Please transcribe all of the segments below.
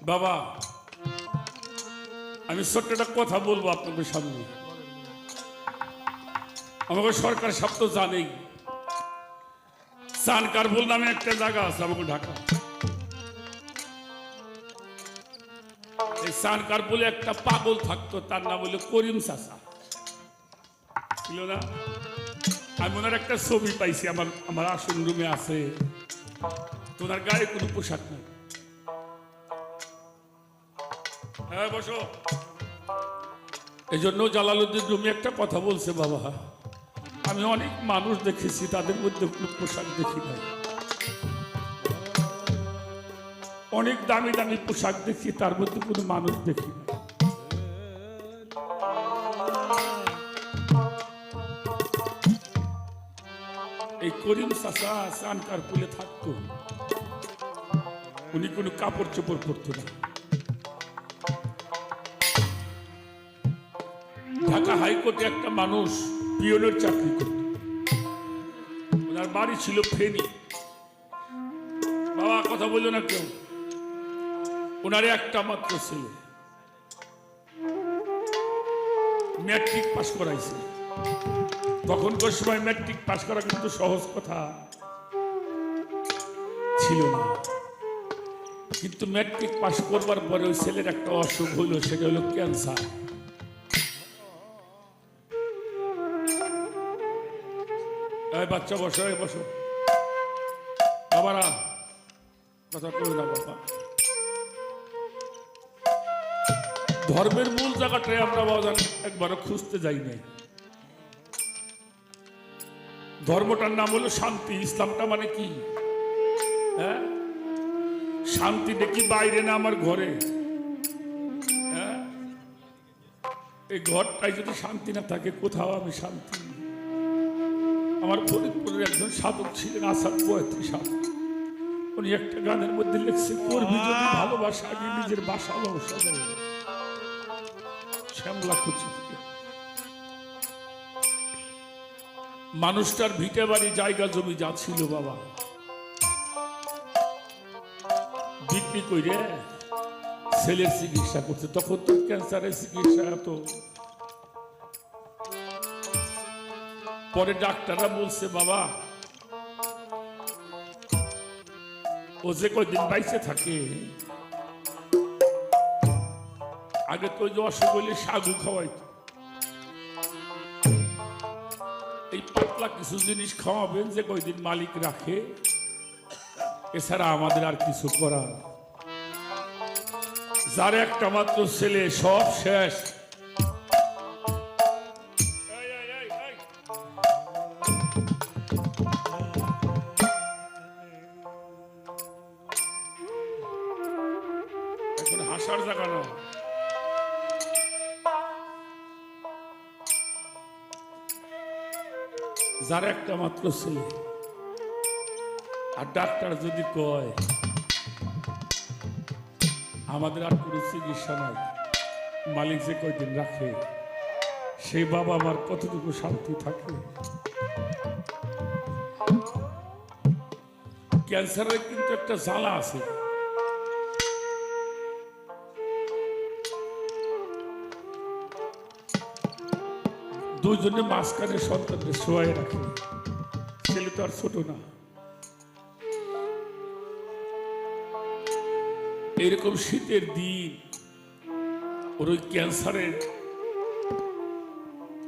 বাবা, আমি ছোট্ট একটা কথা বলবো আপনাদের সামনে। আমাকে সরকার সব তো জানেই, চানকারপুল নামে একটা জায়গা আছে আমাকে ঢাকা। এই চানকারপুলে একটা পাগল থাকতো, তার নাম হলো করিম চাচা, ছিল না? আমি ওনার একটা ছবি পাইছি, আমার আসন রুমে আছে। তোনার গায়ে কোনো পোশাক নেই। হ্যাঁ, বসো। এই জন্য জালালউদ্দিন রুমি একটা কথা বলছে, বাবা আমি অনেক মানুষ দেখেছি, তাদের মধ্যে কোনো পোশাক দেখি নাই। অনেক দামি দামি পোশাক দেখি, তার মধ্যে কোনো মানুষ দেখি নাই। এই করিম চাচা চানকারপুলে থাকতো, উনি কোনো কাপড় চোপড় পরতো না। ঢাকা হাইকোর্টে একটা মানুষ পিওনের চাকরি করত, ওনার বাড়ি ছিল ফেনী। বাবা কথা বললো না কেউ। ওনার একটা মাত্র ছেলে, ম্যাট্রিক পাস করাইছে। তখনকার সময় ম্যাট্রিক পাস করা কিন্তু সহজ কথা ছিল না। কিন্তু ম্যাট্রিক পাস করবার পরে ওই ছেলের একটা অসুখ হইল, সেটা হলো ক্যান্সার। বাচ্চা বসো, বসো বাবারা, কথা কই না বাবা। ধর্মের মূল জায়গাটাই আমরা বাজান একবারও খুঁজতে যাই না। ধর্মটার নাম হলো শান্তি। ইসলামটা মানে কি? হ্যাঁ, শান্তি দেখি বাইরে না আমার ঘরে। হ্যাঁ, এই ঘরটাই যদি শান্তি না থাকে, কোথাও আমি শান্তি। আমার ফরিদপুরের একজন সাধক ছিলেন, আসাদ পোয়েট্রি সাধক। উনি একটা গানের মধ্যে লিখছে, করবি যদি ভালোবাসা আগে নিজের বাসা সাজাই। শ্যামলা কুচি মানুষটার ভিটে বাড়ি জায়গা জমি যা ছিল বাবা, বিক্রি করে ছেলের চিকিৎসা করছে। তখন তো ক্যান্সারের চিকিৎসা এত। পরে ডাক্তাররা বলছে, বাবা ও যে কয়দিন বাইসে থাকে, আগে তো যে অসুখ হইলে সাগু খাওয়াইত, এই পাতলা কিছু জিনিস খাওয়াবেন যে কয়দিন মালিক রাখে, এছাড়া আমাদের আর কিছু করার। যার একটা মাত্র ছেলে, সব শেষ। এখন হাসার জায়গা না। যার একটা মাত্র ছেলে, আর ডাক্তার যদি কয় আমাদের আর কোনো চিকিৎসা নাই, মালিক যে কয়দিন রাখে, সেই বাবা আমার কতটুকু শান্তি থাকে। ক্যান্সারের কিন্তু একটা জ্বালা আছে। দুইজনে মাঝখানে সন্তানকে শোয়াই রাখে। ছেলে তো আর ছোট না। এরকম শীতের দিন ওর ওই ক্যান্সারের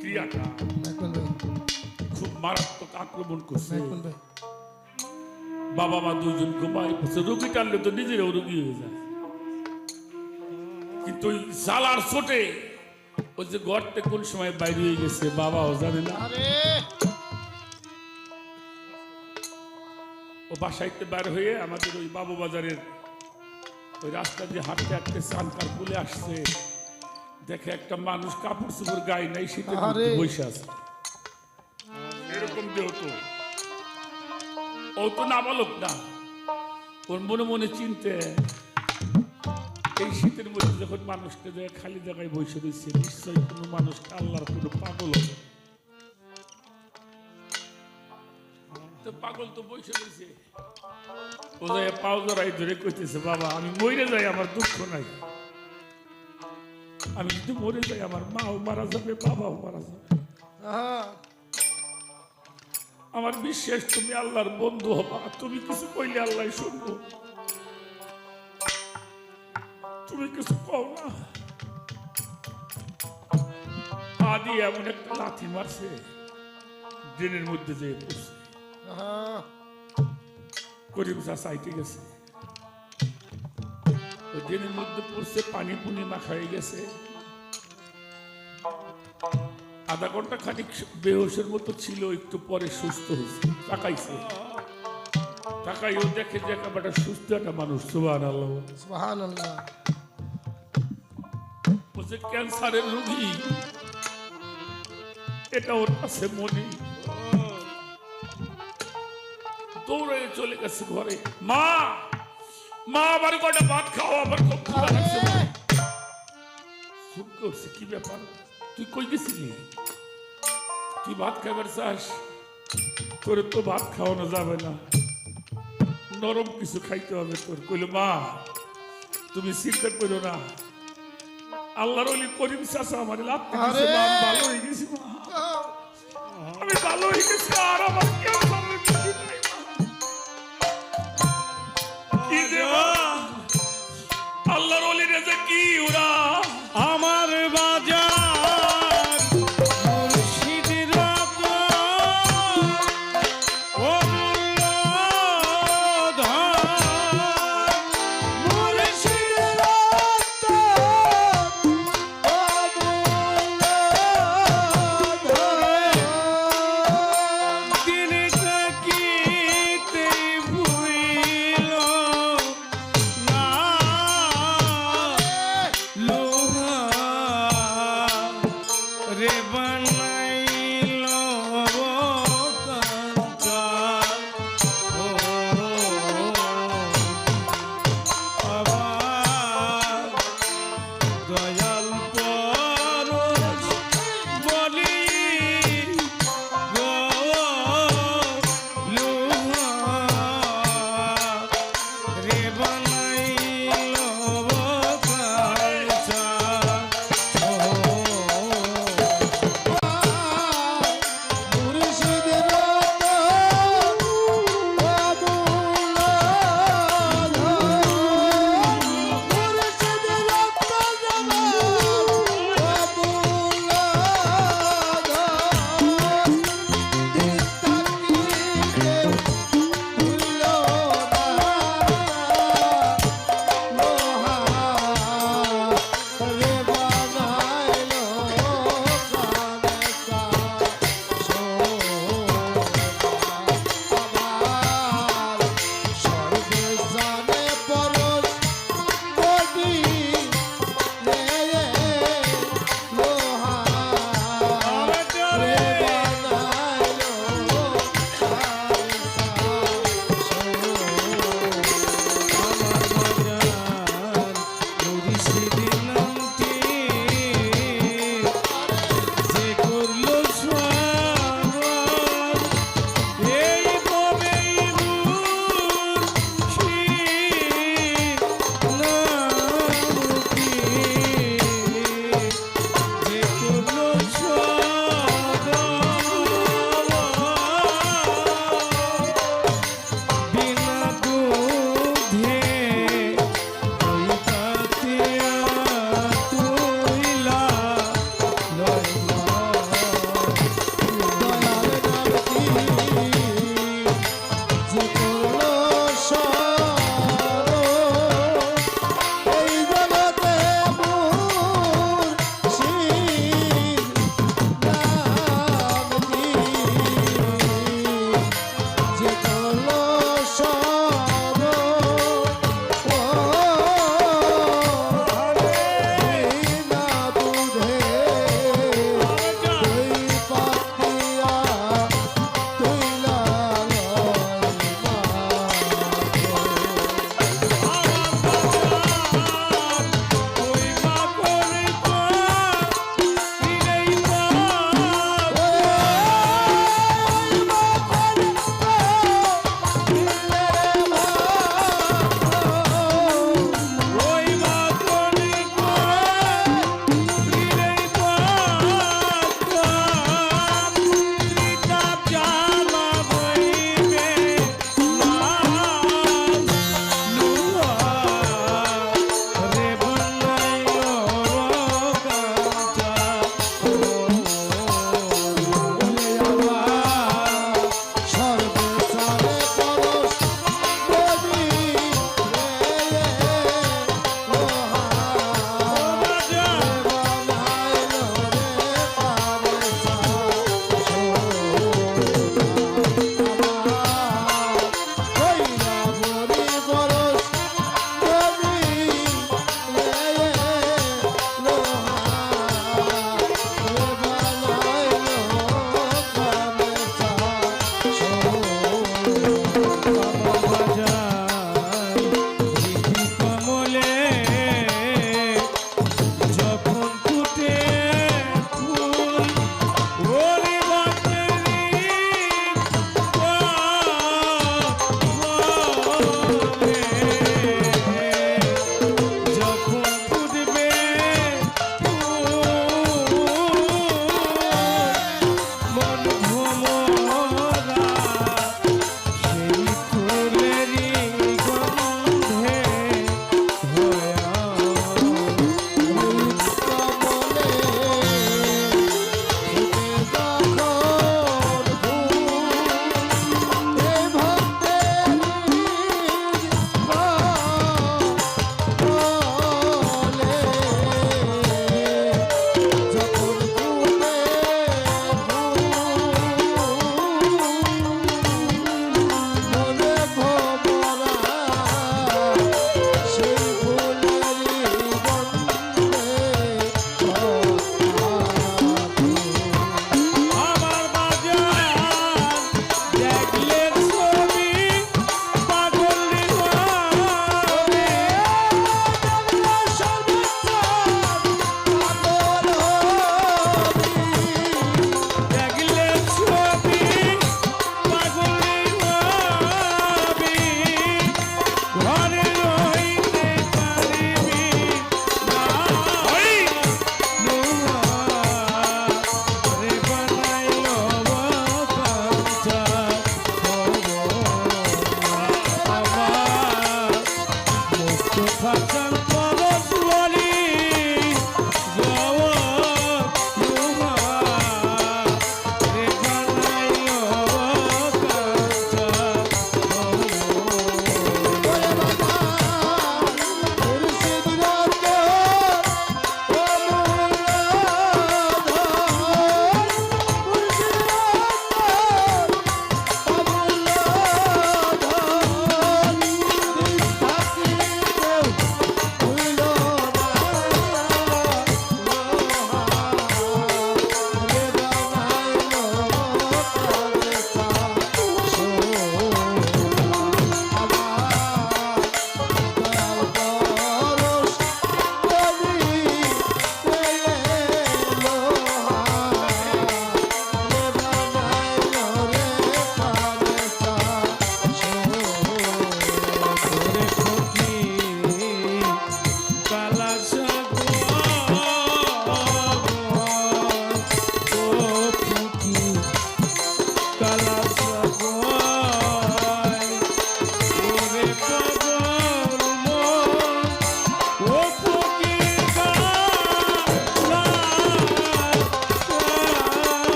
ক্রিয়াটা খুব মারাত্মক আক্রমণ করছে। বাবা মা দুইজন ঘুমাই পড়ছে। রোগী টানলে তো নিজেরাও রোগী হয়ে যায়। কিন্তু ওই জ্বালার চোটে ওই যে ঘরতে কোন সময় বাইরে হয়ে গেছে বাবাও জানে না। ও বাসাইতে বাইরে হয়ে আমাদের ওই বাবু বাজারের ওই রাস্তা দিয়ে হাঁটতে হাঁটতে চানকারপুলে আসছে। দেখে একটা মানুষ কাপড় চোপড় গায়ে নাই, শীতের মধ্যে বসে আছে। এরকম দেহ তো, ও তো নাবালক না। ওর মনে মনে চিনতে, এই শীতের মধ্যে যখন মানুষকে খালি জায়গায় বসে দিচ্ছে, নিশ্চয়ই কোনো মানুষকে আল্লাহর কোনো পাগল হবে। তো পাগল তো বসে রয়েছে, ও যাই পাও জড়াই ধরে কইতেছে, বাবা আমি মরে যাই আমার দুঃখ নাই, আমি যদি মরে যাই আমার মাও মারা যাবে, বাবাও মারা যাবে, আমার বিশ্বাস তুমি আল্লাহর বন্ধু হবা, তুমি কিছু কইলে আল্লাহ শুনবো, তুমি কিছু কও না। আদি এমন একটা লাথি মারছে, ড্রেনের মধ্যে যেয়ে পড়ছে, করিম সাইটে গেছে, ওই ড্রেনের মধ্যে পড়ছে, পানি পুনি মাখাই গেছে, আধা ঘন্টা খানিক বেহোশের মতো ছিল, একটু পরে সুস্থ হয়েছে, তাকাইছে, তাকাইও দেখে যে একেবারে সুস্থ একটা মানুষ। সুবহানাল্লাহ, সুবহানাল্লাহ। বলছে ক্যান্সারের রোগী, এটা ওর কাছে মনে, দৌড়ে চলে গেছে ঘরে, মা মা আবার কটা ভাত খাও, আবার খুব ক্ষুধা লাগছে। চুপ করছে, কি ব্যাপার, তুই কই গেছিলি, তুই ভাত খাবার চাস, তোর তো ভাত খাওয়ানো যাবে না, নরম কিছু খাইতে হবে তোর। কইল মা তুমি চিন্তা করো না, আল্লাহর ওলি করিম চাচা আমার লাগতে গেছে, মা আমি ভালো হয়ে গেছি, মা আমি ভালো হয়ে গেছি, আর আমার ক্যান্সারের কিছু নাই, মা। কি যে মা, আল্লাহর ওলি রে যে কি